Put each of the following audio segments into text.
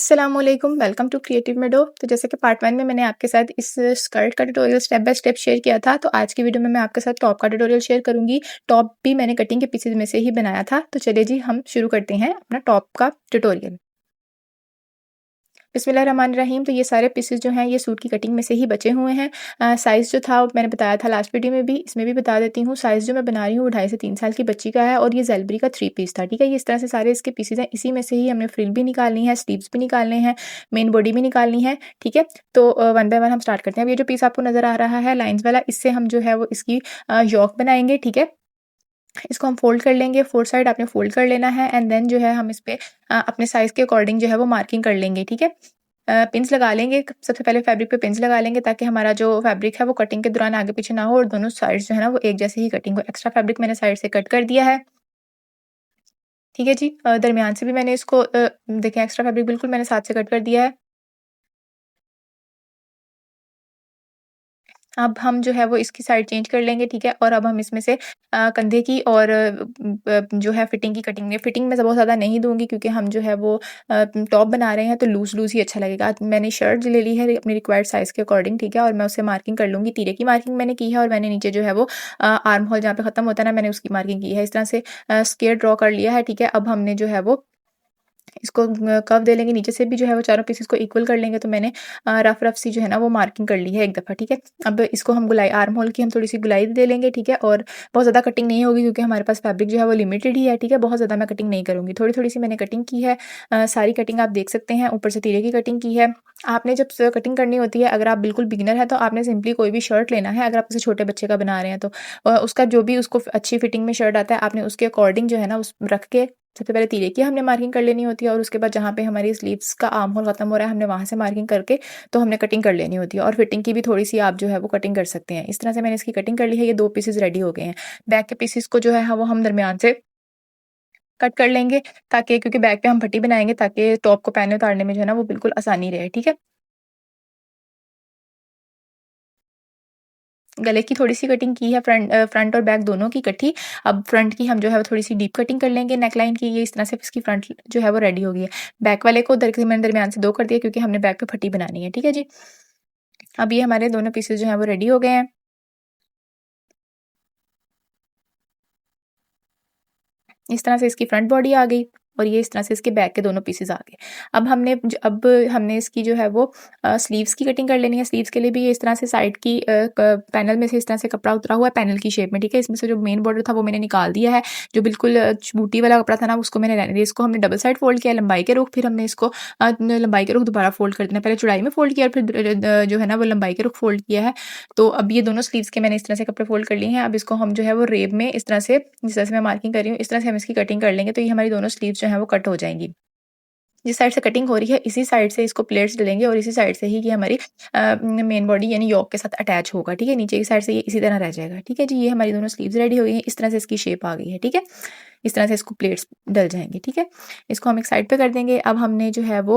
अस्सलामुअलैकुम, welcome to creative मेडो। तो जैसे कि पार्ट 1 में मैंने आपके साथ इस स्कर्ट का tutorial step by step share किया था, तो आज की वीडियो में मैं आपके साथ टॉप का ट्यूटोरियल शेयर करूँगी। टॉप भी मैंने कटिंग के पीसेज़ में से ही बनाया था। तो चलिए जी, हम शुरू करते हैं अपना टॉप का ट्यूटोरियल। बिस्मिल्लाहिर्रहमानिर्रहीम। तो ये सारे पीसेस जो हैं ये सूट की कटिंग में से ही बचे हुए हैं। साइज़ जो था वो मैंने बताया था लास्ट वीडियो में भी, इसमें भी बता देती हूँ। साइज़ जो मैं बना रही हूँ वो 2.5 से 3 साल की बच्ची का है और ये ज़ेलबरी का 3 पीस था, ठीक है। ये इस तरह से सारे इसके पीसेस हैं। इसी में से ही हमने फ्रिल भी निकालनी है, स्लीव्स भी निकालने हैं, मेन बॉडी भी निकालनी है, ठीक है। तो वन बाय वन हम स्टार्ट करते हैं। अब ये जो पीस आपको नज़र आ रहा है लाइन्स वाला, इससे हम जो है वो इसकी योक बनाएंगे, ठीक है। इसको हम फ़ोल्ड कर लेंगे, 4 साइड आपने फ़ोल्ड कर लेना है एंड देन जो है हम इस पे अपने साइज़ के अकॉर्डिंग जो है वो मार्किंग कर लेंगे, ठीक है। पिन्स लगा लेंगे, सबसे पहले फैब्रिक पे पिन्स लगा लेंगे ताकि हमारा जो फैब्रिक है वो कटिंग के दौरान आगे पीछे ना हो और दोनों साइड्स जो है ना वो एक जैसे ही कटिंग हो। एक्स्ट्रा फैब्रिक मैंने साइड से कट कर दिया है, ठीक है जी। दरमियान से भी मैंने इसको देखें एक्स्ट्रा फैब्रिक बिल्कुल मैंने साथ से कट कर दिया है। अब हम जो है वो इसकी साइड चेंज कर लेंगे, ठीक है। और अब हम इसमें से कंधे की और जो है फिटिंग की कटिंग में फिटिंग में बहुत ज़्यादा नहीं दूँगी क्योंकि हम जो है वो टॉप बना रहे हैं तो लूज़-लूज़ ही अच्छा लगेगा। मैंने शर्ट ले ली है अपनी रिक्वायर्ड साइज़ के अकॉर्डिंग, ठीक है। और मैं उससे मार्किंग कर लूँगी, तीरे की मार्किंग मैंने की है और मैंने नीचे जो है वो आर्म होल जहाँ पे ख़त्म होता है ना, मैंने उसकी मार्किंग की है। इस तरह से स्क्वायर ड्रॉ कर लिया है, ठीक है। अब हमने जो है वो इसको कर्व दे लेंगे, नीचे से भी जो है वो चारों पीसेस को इक्वल कर लेंगे। तो मैंने रफ सी जो है ना वो मार्किंग कर ली है एक दफ़ा, ठीक है। अब इसको हम गुलाई आर्म होल की हम थोड़ी-सी गुलाई दे लेंगे, ठीक है। और बहुत ज़्यादा कटिंग नहीं होगी क्योंकि हमारे पास फैब्रिक जो है वो लिमिटेड ही है, ठीक है। बहुत ज़्यादा मैं कटिंग नहीं करूँगी, थोड़ी-थोड़ी सी मैंने कटिंग की है। सारी कटिंग आप देख सकते हैं, ऊपर से तीरे की कटिंग की है। आपने जब स कटिंग करनी होती है, अगर आप बिल्कुल बिगिनर हैं तो आपने सिंपली कोई भी शर्ट लेना है, अगर आप किसी छोटे बच्चे का बना रहे हैं तो उसका जो भी उसको अच्छी फिटिंग में शर्ट आता है, आपने उसके अकॉर्डिंग जो है ना उस रख के सबसे पहले तीरे की हमने मार्किंग कर लेनी होती है और उसके बाद जहाँ पे हमारी स्लीव्स का आर्म होल खत्म हो रहा है हमने वहाँ से मार्किंग करके तो हमने कटिंग कर लेनी होती है। और फिटिंग की भी थोड़ी-सी आप जो है वो कटिंग कर सकते हैं। इस तरह से मैंने इसकी कटिंग कर ली है, ये 2 पीसेस रेडी हो गए हैं। बैक के पीसेस को जो है वो हम दरमियान से कट कर लेंगे ताकि क्योंकि बैक पे हम पट्टी बनाएँगे ताकि टॉप को पहनने उतारने में जो है ना वो बिल्कुल आसानी रहे, ठीक है। गले की थोड़ी-सी कटिंग की है, फ्रंट और बैक दोनों की इकट्ठी। अब फ्रंट की हम जो है वो थोड़ी-सी डीप कटिंग कर लेंगे नेकलाइन की, ये इस तरह से इसकी फ्रंट जो है वो रेडी हो गई है। बैक वाले को मैंने दरमियान से 2 कर दिया क्योंकि हमने बैक पे पट्टी बनानी है, ठीक है जी। अब ये हमारे दोनों पीसेस जो हैं वो रेडी हो गए हैं। इस तरह से इसकी फ्रंट बॉडी आ गई और ये इस तरह से इसके बैक के दोनों पीसेस आ गए। अब हमने इसकी जो है वो स्लीव्स की कटिंग कर लेनी है। स्लीव्स के लिए भी ये इस तरह से साइड की पैनल में से इस तरह से कपड़ा उतरा हुआ है पैनल की शेप में, ठीक है। इसमें से जो मेन बॉर्डर था वो मैंने निकाल दिया है। जो बिल्कुल बूटी वाला कपड़ा था ना उसको मैंने रहने दिया। इसको हमने डबल साइड फोल्ड किया लंबाई के रुख, फिर हमने इसको लंबाई के रुख दोबारा फोल्ड कर देना। पहले चौड़ाई में फोल्ड किया और फिर जो है ना वो लंबाई के रुख फोल्ड किया है। तो अब ये दोनों स्लीव्स के मैंने इस तरह से कपड़े फोल्ड कर लिए हैं। अब इसको हम जो है वो रेब में इस तरह से जिस तरह से मैं मार्किंग कर रही हूँ इस तरह से हम इसकी कटिंग कर लेंगे तो ये हमारी दोनों स्लीव्स जो हैं वो कट हो जाएँगी। जिस साइड से कटिंग हो रही है इसी साइड से इसको प्लेट्स डलेंगे और इसी साइड से ही ये हमारी मेन बॉडी यानी योक के साथ अटैच होगा, ठीक है। नीचे की साइड से ये इसी तरह रह जाएगा, ठीक है जी। ये हमारी दोनों स्लीव्स रेडी हो गई हैं, इस तरह से इसकी शेप आ गई है, ठीक है। इस तरह से इसको प्लेट्स डल जाएंगे, ठीक है। इसको हम एक साइड पे कर देंगे। अब हमने जो है वो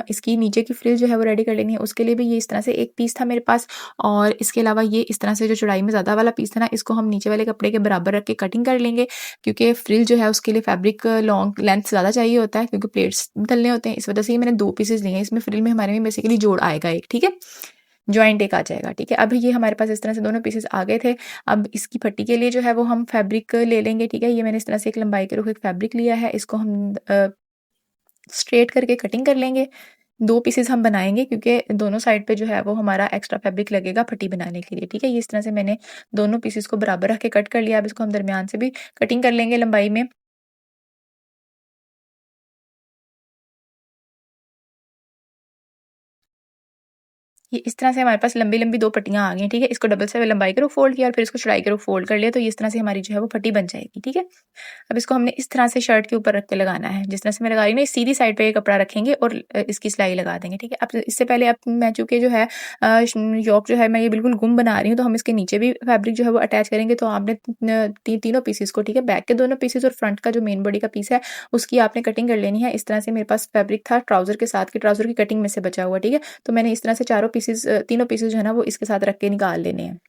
इसकी नीचे की फ्रिल जो है वो रेडी कर लेनी है। उसके लिए भी ये इस तरह से एक पीस था मेरे पास और इसके अलावा ये इस तरह से जो चौड़ाई में ज़्यादा वाला पीस था ना इसको हम नीचे वाले कपड़े के बराबर रख के कटिंग कर लेंगे क्योंकि फ्रिल जो है उसके लिए फैब्रिक लॉन्ग लेंथ ज़्यादा चाहिए होता है क्योंकि प्लेट्स डलने होते हैं। इस वजह से ये मैंने 2 पीसेस लिए हैं। इसमें फ्रिल में हमारे में बेसिकली जोड़ आएगा एक, ठीक है। जॉइंट एक आ जाएगा, ठीक है। अब ये हमारे पास इस तरह से दोनों पीसेस आ गए थे। अब इसकी पट्टी के लिए जो है वो हम फैब्रिक ले लेंगे, ठीक है। ये मैंने इस तरह से एक लंबाई के रुख एक फैब्रिक लिया है। इसको हम स्ट्रेट करके कटिंग कर लेंगे। 2 पीसेस हम बनाएँगे क्योंकि दोनों साइड पे जो है वो हमारा एक्स्ट्रा फैब्रिक लगेगा पट्टी बनाने के लिए, ठीक है। ये इस तरह से मैंने दोनों पीसेस को बराबर रख के कट कर लिया। अब इसको हम दरमियान से भी कटिंग कर लेंगे लंबाई में। ये इस तरह से हमारे पास लंबी-लंबी 2 पट्टियाँ आ गई हैं, ठीक है। इसको डबल से लंबाई के रुख फ़ोल्ड किया और फिर इसको चौड़ाई के रुख फ़ोल्ड कर लिया तो ये इस तरह से हमारी जो है वो पट्टी बन जाएगी, ठीक है। अब इसको हमने इस तरह से शर्ट के ऊपर रख के लगाना है। जिस तरह से मैं लगा रही हूँ ना, सीधी साइड पे ये कपड़ा रखेंगे और इसकी सिलाई लगा देंगे, ठीक है। अब इससे पहले अब मैं चूँकि जो है योक जो है मैं ये बिल्कुल गुम बना रही हूँ, तो हम इसके नीचे भी फैब्रिक जो है वो अटैच करेंगे। तो आपने तीनों पीसेस को, ठीक है, बैक के दोनों पीसेस और फ्रंट का जो मेन बॉडी का पीस है, उसकी आपने कटिंग कर लेनी है। इस तरह से मेरे पास फैब्रिक था ट्राउज़र के साथ कि ट्राउज़र की कटिंग में से बचा हुआ, ठीक है। तो मैंने इस तरह से तीनों पीसेस जो है ना वो इसके साथ रख के निकाल लेने हैं।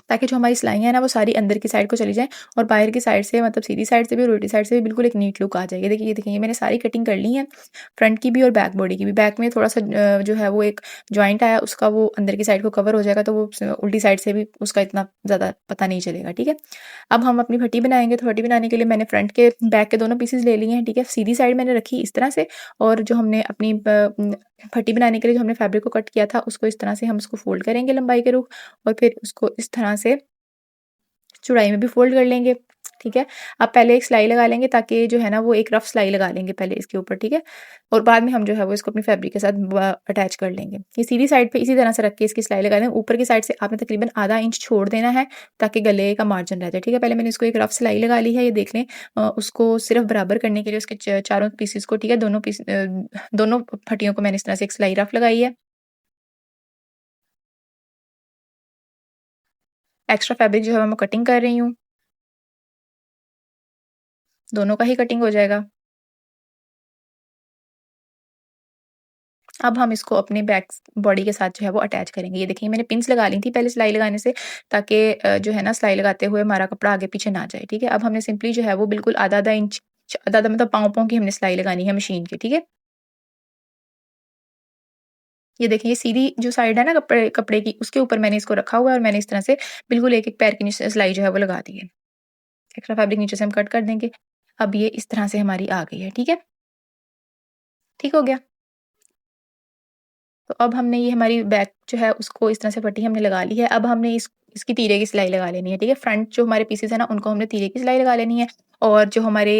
ताकि जो हमारी सिलाइयाँ हैं ना वो सारी अंदर की साइड को चली जाएँ और बाहर की साइड से मतलब सीधी साइड से भी और उल्टी साइड से भी बिल्कुल एक नीट लुक आ जाए। ये देखिए मैंने सारी कटिंग कर ली है, फ्रंट की भी और बैक बॉडी की भी। बैक में थोड़ा-सा जो है वो एक जॉइंट आया उसका वो अंदर की साइड को कवर हो जाएगा, तो वो उल्टी साइड से भी उसका इतना ज़्यादा पता नहीं चलेगा, ठीक है। अब हम अपनी फटी बनाएँगे, तो फटी बनाने के लिए मैंने फ्रंट के बैक के दोनों पीसेज़ ले लिए हैं, ठीक है। सीधी साइड मैंने रखी इस तरह से और जो हमने अपनी फटी बनाने के लिए जो हमने फैब्रिक को कट किया था उसको इस तरह से हम उसको फ़ोल्ड करेंगे लंबाई के रुख और फिर उसको इस तरह से चौड़ाई में भी फ़ोल्ड कर लेंगे, ठीक है। अब पहले एक सिलाई लगा लेंगे ताकि जो है ना वो एक रफ़ सिलाई लगा लेंगे पहले इसके ऊपर, ठीक है। और बाद में हम जो है वो इसको अपनी फैब्रिक के साथ अटैच कर लेंगे। ये सीधी साइड पे इसी तरह से रख के इसकी सिलाई लगा लें। ऊपर की साइड से आपने तकरीबन आधा इंच छोड़ देना है ताकि गले का मार्जिन रह जाए, ठीक है। पहले मैंने इसको एक रफ़ सिलाई लगा ली है, ये देख लें। उसको सिर्फ़ बराबर करने के लिए उसके चारों पीसेज़ को, ठीक है, दोनों फटियों को मैंने इस तरह से एक सिलाई रफ़ लगाई है। एक्स्ट्रा फैब्रिक जो है मैं कटिंग कर रही हूँ, दोनों का ही कटिंग हो जाएगा। अब हम इसको अपने बैक बॉडी के साथ जो है वो अटैच करेंगे। ये देखिए मैंने पिन्स लगा ली थी पहले सिलाई लगाने से ताकि जो है ना सिलाई लगाते हुए हमारा कपड़ा आगे पीछे ना जाए, ठीक है। अब हमने सिंपली जो है वो बिल्कुल आधा-आधा इंच आधा-आधा मतलब पाँव-पाँव की हमने सिलाई लगानी है मशीन की, ठीक है। ये देखिए ये सीधी जो साइड है ना कपड़े कपड़े की उसके ऊपर मैंने इसको रखा हुआ है और मैंने इस तरह से बिल्कुल एक-एक पैर की नीचे सिलाई जो है वो लगा दी है। एक्स्ट्रा फैब्रिक नीचे से हम कट कर देंगे। अब ये इस तरह से हमारी आ गई है, ठीक है। ठीक हो गया? तो अब हमने ये हमारी बैक जो है उसको इस तरह से पट्टी हमने लगा ली है। अब हमने इसकी तीरे की सिलाई लगा लेनी है, ठीक है? फ्रंट जो हमारे पीसेस है ना उनको हमने तीरे की सिलाई लगा लेनी है और जो हमारे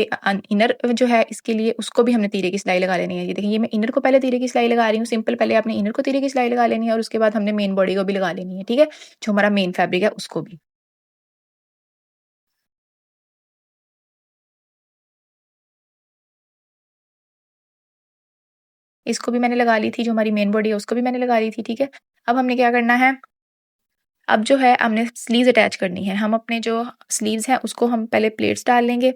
इनर जो है इसके लिए उसको भी हमने तीरे की सिलाई लगा लेनी है। ये देखिए ये मैं इनर को पहले तीरे की सिलाई लगा रही हूँ, सिंपल पहले आपने इनर को तीरे की सिलाई लगा लेनी है और उसके बाद हमने मेन बॉडी को भी लगा लेनी है, ठीक है? जो हमारा मेन फैब्रिक है उसको भी। इसको भी मैंने लगा ली थी, जो हमारी मेन बॉडी है उसको भी मैंने लगा ली थी, ठीक है? अब हमने क्या करना है, अब जो है हमने स्लीव्स अटैच करनी है। हम अपने जो स्लीव्स हैं उसको हम पहले प्लेट्स डाल लेंगे।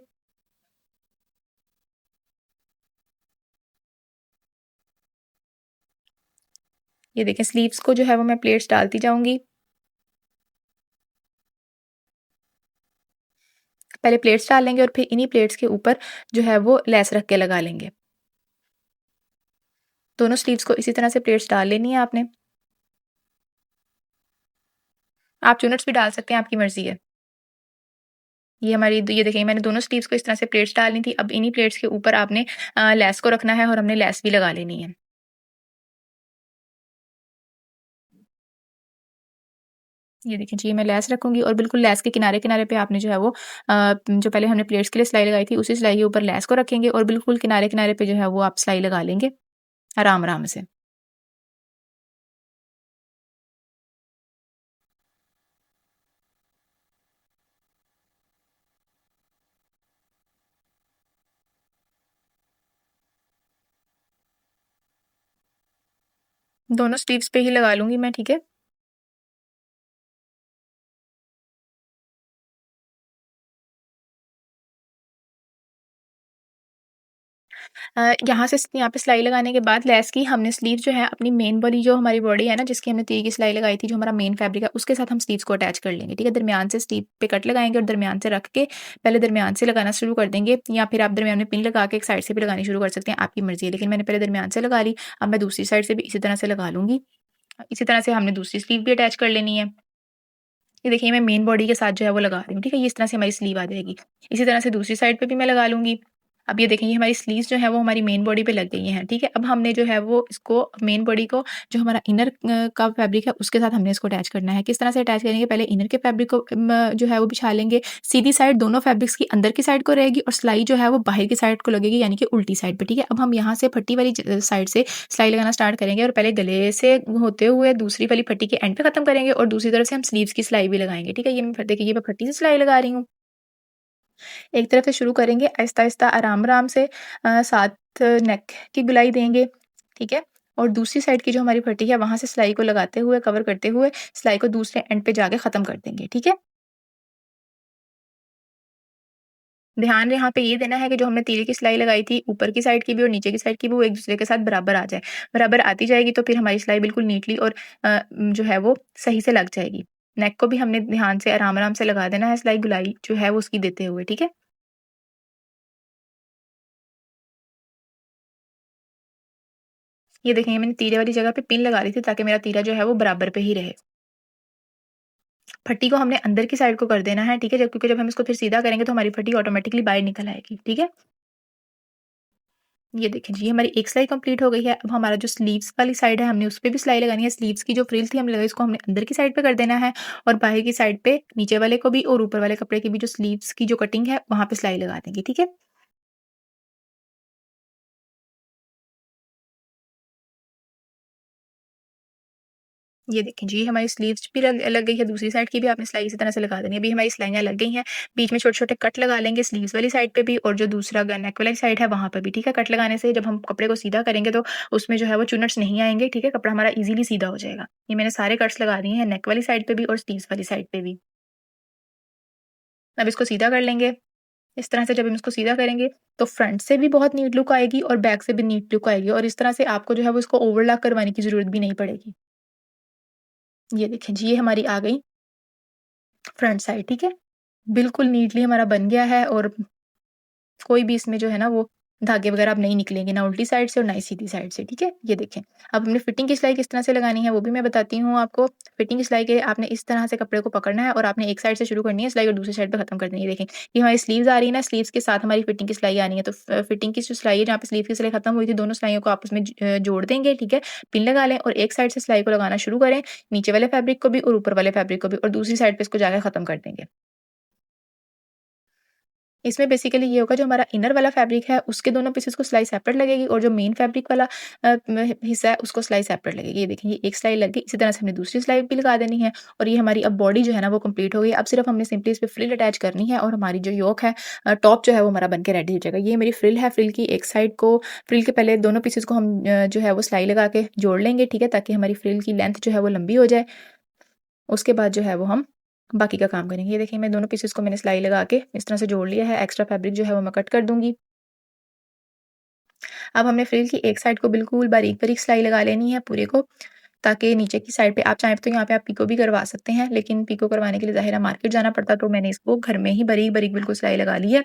ये देखें स्लीव्स को जो है वो मैं प्लेट्स डालती जाऊँगी। पहले प्लेट्स डाल लेंगे और फिर इन्हीं प्लेट्स के ऊपर जो है वो लेस रख के लगा लेंगे। दोनों स्लीव्स को इसी तरह से प्लेट्स डाल लेनी है आपने। आप चुनट्स भी डाल सकते हैं, आपकी मर्ज़ी है। ये देखिए मैंने दोनों स्लीव्स को इस तरह से प्लेट्स डालनी थी। अब इन्हीं प्लेट्स के ऊपर आपने लेस को रखना है और हमने लेस भी लगा लेनी है। ये देखिए जी, मैं लेस रखूँगी और बिल्कुल लेस के किनारे-किनारे पे आपने जो है वो जो पहले हमने प्लेट्स के लिए सिलाई लगाई थी, उसी सिलाई के ऊपर लेस को रखेंगे और बिल्कुल किनारे-किनारे पे जो है वो आप सिलाई लगा लेंगे, आराम-आराम से। दोनों स्लीव्स पे ही लगा लूँगी मैं, ठीक है? यहाँ पे सिलाई लगाने के बाद लेस की हमने स्लीव जो है अपनी मेन वाली जो हमारी बॉडी है ना जिसकी हमने तीर की सिलाई लगाई थी जो हमारा मेन फैब्रिक है उसके साथ हम स्लीव्स को अटैच कर लेंगे, ठीक है? दरमियान से स्लीव पे कट लगाएँगे और दरमियान से रख के पहले दरमियान से लगाना शुरू कर देंगे या फिर आप दरमियान में पिन लगा के एक साइड से भी लगानी शुरू कर सकते हैं, आपकी मर्ज़ी है। लेकिन मैंने पहले दरमियान से लगा ली, अब मैं दूसरी साइड से भी इसी तरह से लगा लूँगी। इसी तरह से हमने दूसरी स्लीव भी अटैच कर लेनी है। ये देखिए मैं मेन बॉडी के साथ जो है वो लगा रही हूँ, ठीक है? ये इस तरह से हमारी स्लीव आ जाएगी। इसी तरह से दूसरी साइड पे भी मैं लगा लूँगी। अब ये देखें ये हमारी स्लीव्स जो है वो हमारी मेन बॉडी पे लग गई हैं, ठीक है? अब हमने जो है वो इसको मेन बॉडी को जो हमारा इनर का फैब्रिक है उसके साथ हमने इसको अटैच करना है। किस तरह से अटैच करेंगे? पहले इनर के फैब्रिक को जो है वो बिछा लेंगे। सीधी साइड दोनों फैब्रिक्स की अंदर की साइड को रहेगी और सिलाई जो है वो बाहर की साइड को लगेगी यानी कि उल्टी साइड पे, ठीक है? अब हम यहाँ से फट्टी वाली साइड से सिलाई लगाना स्टार्ट करेंगे और पहले गले से होते हुए दूसरी वाली पट्टी के एंड पे खत्म करेंगे और दूसरी तरफ से हम स्लीव्स की सिलाई भी लगाएँगे, ठीक है? ये मैं देखिए ये मैं फट्टी से सिलाई लगा रही हूँ। एक तरफ से शुरू करेंगे आहिस्ता-आहिस्ता आराम-आराम से 7 नेक की गुलाई देंगे, ठीक है? और दूसरी साइड की जो हमारी पट्टी है वहाँ से सिलाई को लगाते हुए, कवर करते हुए सिलाई को दूसरे एंड पे जाके ख़त्म कर देंगे, ठीक है? ध्यान यहाँ पे ये देना है कि जो हमने तीर की सिलाई लगाई थी, ऊपर की साइड की भी और नीचे की साइड की भी वो एक-दूसरे के साथ बराबर आ जाए। बराबर आती जाएगी तो फिर हमारी सिलाई बिल्कुल नीटली और जो है वो सही से लग जाएगी। नेक को भी हमने ध्यान से आराम-आराम से लगा देना है सिलाई गुलाई जो है वो उसकी देते हुए, ठीक है? ये देखेंगे मैंने तीरे वाली जगह पे पिन लगा ली थी ताकि मेरा तीरा जो है वो बराबर पे ही रहे। फट्टी को हमने अंदर की साइड को कर देना है, ठीक है? क्योंकि जब हम इसको फिर सीधा करेंगे तो हमारी फट्टी ऑटोमेटिकली बाहर निकल आएगी, ठीक है? ये देखें जी, हमारी एक सिलाई कंप्लीट हो गई है। अब हमारा जो स्लीव्स वाली साइड है, हमने उस पे भी सिलाई लगानी है। स्लीव्स की जो फ्रिल थी हमने लगाई, इसको हमने अंदर की साइड पे कर देना है और बाहर की साइड पे नीचे वाले को भी और ऊपर वाले कपड़े की भी जो स्लीव्स की जो कटिंग है, वहाँ पे सिलाई लगा देंगे, ठीक है? ये देखें जी, हमारी स्लीव्स भी लग लग गई है, दूसरी साइड की भी आपने सिलाई इसी तरह से लगा देनी है। अभी हमारी सिलाइयाँ लग गई हैं, बीच में छोटे-छोटे कट लगा लेंगे स्लीव्स वाली साइड पे भी और जो दूसरा नेक वाली साइड है, वहाँ पे भी, ठीक है? कट लगाने से जब हम कपड़े को सीधा करेंगे तो उसमें जो है वो चुनट्स नहीं आएँगे, ठीक है? कपड़ा हमारा ईज़िली सीधा हो जाएगा। ये मैंने सारे कट्स लगा दिए हैं, नेक वाली साइड पे भी और स्लीव्स वाली साइड पे भी। अब इसको सीधा कर लेंगे। इस तरह से जब हम इसको सीधा करेंगे, तो फ्रंट से भी बहुत नीट लुक आएगी और बैक से भी नीट लुक आएगी और इस तरह से आपको जो है वो इसको ओवरलॉक करवाने की ज़रूरत भी नहीं पड़ेगी। ये देखें जी, ये हमारी आ गई फ्रंट साइड, ठीक है? बिल्कुल नीटली हमारा बन गया है और कोई भी इसमें जो है ना वो धागे वगैरह अब नहीं निकलेंगे, ना उल्टी साइड से और ना ही सीधी साइड से, ठीक है? ये देखें। अब हमने फिटिंग की सिलाई किस तरह से लगानी है वो भी मैं बताती हूँ आपको। फिटिंग की सिलाई के आपने इस तरह से कपड़े को पकड़ना है और आपने एक साइड से शुरू करनी है सिलाई और दूसरी साइड पे खत्म कर देनी है। देखें, ये हमारी स्लीव्स आ रही है ना, स्लीव्स के साथ हमारी फिटिंग की सिलाई आनी है। तो फिटिंग की जो सिलाई है जहाँ पे स्लीव की सिलाई खत्म हुई थी, दोनों सिलाइयों को आपस में जोड़ देंगे, ठीक है? पिन लगा लें और एक साइड से सिलाई को लगाना शुरू करें, नीचे वाले फैब्रिक को भी और ऊपर वाले फैब्रिक को भी और दूसरी साइड पे इसको जाके खत्म कर देंगे। इसमें बेसिकली ये होगा जो हमारा इनर वाला फैब्रिक है उसके दोनों पीसेस को सिलाई सेपरेट लगेगी और जो मेन फैब्रिक वाला हिस्सा है उसको सिलाई सेपरेट लगेगी। ये देखिए ये एक सिलाई लग गई, इसी तरह से हमने दूसरी सिलाई भी लगा देनी है और ये हमारी अब बॉडी जो है ना वो कंप्लीट हो गई। अब सिर्फ हमने सिंपली इस पे फ्रिल अटैच करनी है और हमारी जो योक है टॉप जो है वो हमारा बन के रेडी हो जाएगा। ये मेरी फ्रिल है, फ्रिल की एक साइड को फ्रिल के पहले दोनों पीसेस को हम जो है वो सिलाई लगा के जोड़ लेंगे, ठीक है? ताकि हमारी फ्रिल की लेंथ जो है वो लंबी हो जाए। उसके बाद जो है वो हम बाकी का काम करेंगे। ये देखिए मैं दोनों पीसेस को मैंने सिलाई लगा के इस तरह से जोड़ लिया है। एक्स्ट्रा फैब्रिक जो है वो मैं कट कर दूँगी। अब हमने फ्रिल की एक साइड को बिल्कुल बारीक-बारीक सिलाई लगा लेनी है पूरे को, ताकि नीचे की साइड पे आप चाहें तो यहाँ पे आप पिको भी करवा सकते हैं, लेकिन पिको करवाने के लिए ज़ाहिर है मार्केट जाना पड़ता, तो मैंने इसको घर में ही बारीक-बारीक बिल्कुल सिलाई लगा ली है।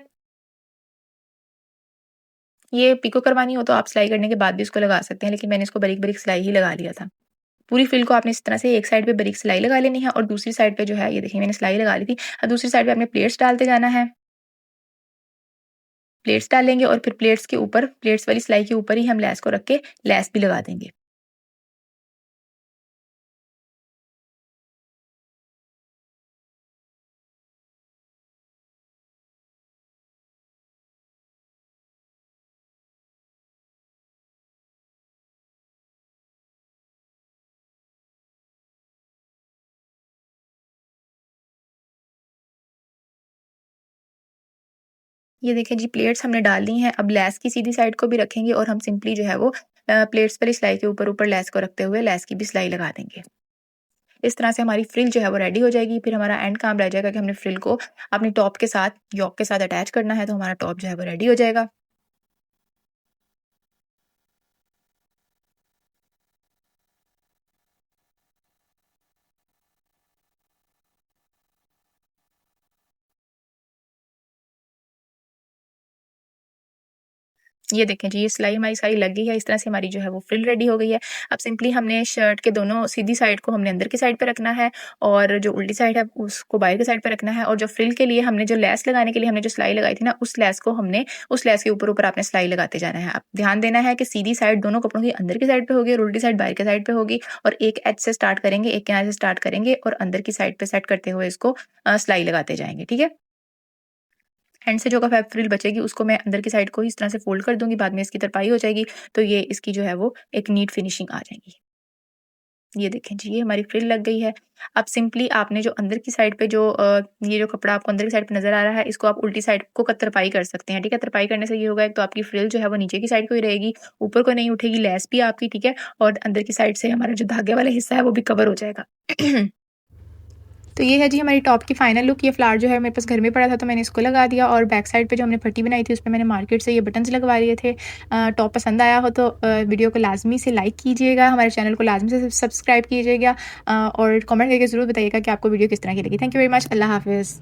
ये पिको करवानी हो तो आप सिलाई करने के बाद भी इसको लगा सकते हैं, लेकिन मैंने इसको बारीक-बारीक सिलाई ही लगा लिया था। पूरी फ्रिल को आपने इस तरह से एक साइड पे बारीक सिलाई लगा लेनी है और दूसरी साइड पे जो है ये देखिए मैंने सिलाई लगा ली थी। अब दूसरी साइड पे आपने प्लेट्स डालते जाना है। प्लेट्स डालेंगे और फिर प्लेट्स के ऊपर प्लेट्स वाली सिलाई के ऊपर ही हम लेस को रख के लेस भी लगा देंगे। ये देखिए जी प्लेट्स हमने डाल दी हैं, अब लेस की सीधी साइड को भी रखेंगे और हम सिंपली जो है वो प्लेट्स वाली सिलाई के ऊपर-ऊपर लेस को रखते हुए लेस की भी सिलाई लगा देंगे। इस तरह से हमारी फ्रिल जो है वो रेडी हो जाएगी, फिर हमारा एंड काम रह जाएगा कि हमने फ्रिल को अपनी टॉप के साथ योक के साथ अटैच करना है, तो हमारा टॉप जो है वो रेडी हो जाएगा। ये देखें जी, ये सिलाई हमारी सारी लग गई है, इस तरह से हमारी जो है वो फ्रिल रेडी हो गई है। अब सिंपली हमने शर्ट के दोनों सीधी साइड को हमने अंदर की साइड पे रखना है और जो उल्टी साइड है उसको बाहर की साइड पे रखना है और जो फ्रिल के लिए हमने जो लेस लगाने के लिए हमने जो सिलाई लगाई थी ना, उस लेस को हमने उस लेस के ऊपर-ऊपर आपने सिलाई लगाते जाना है। अब ध्यान देना है कि सीधी साइड दोनों कपड़ों की अंदर की साइड पे होगी और उल्टी साइड बाहर की साइड पे होगी और एक एज से स्टार्ट करेंगे, एक किनारे से स्टार्ट करेंगे और अंदर की साइड पे सेट करते हुए इसको सिलाई लगाते जाएँगे, ठीक है? एंड से जो का फ्रिल बचेगी उसको मैं अंदर की साइड को इस तरह से फ़ोल्ड कर दूँगी, बाद में इसकी तरपाई हो जाएगी, तो ये इसकी जो है वो एक नीट फिनिशिंग आ जाएगी। ये देखें जी, ये हमारी फ्रिल लग गई है। अब सिंपली आपने जो अंदर की साइड पे जो ये जो कपड़ा आपको अंदर की साइड पे नज़र आ रहा है, इसको आप उल्टी साइड को तरपाई कर सकते हैं, ठीक है? तरपाई करने से ये होगा एक तो आपकी फ्रिल जो है वो नीचे की साइड को ही रहेगी, ऊपर को नहीं उठेगी, लेस भी आपकी, ठीक है? और अंदर की साइड से हमारा जो धागे वाला हिस्सा है वो भी कवर हो जाएगा। तो ये है जी हमारी टॉप की फाइनल लुक। ये फ्लावर जो है मेरे पास घर में पड़ा था तो मैंने इसको लगा दिया, और बैक साइड पे जो हमने पट्टी बनाई थी उस पे मैंने मार्केट से ये बटन्स लगवा लिए थे। टॉप पसंद आया हो तो वीडियो को लाजमी से लाइक कीजिएगा, हमारे चैनल को लाजमी से सब्सक्राइब कीजिएगा, और कमेंट करके ज़रूर बताइएगा कि आपको वीडियो किस तरह की लगी। Thank you very much. अल्लाह हाफ़िज़।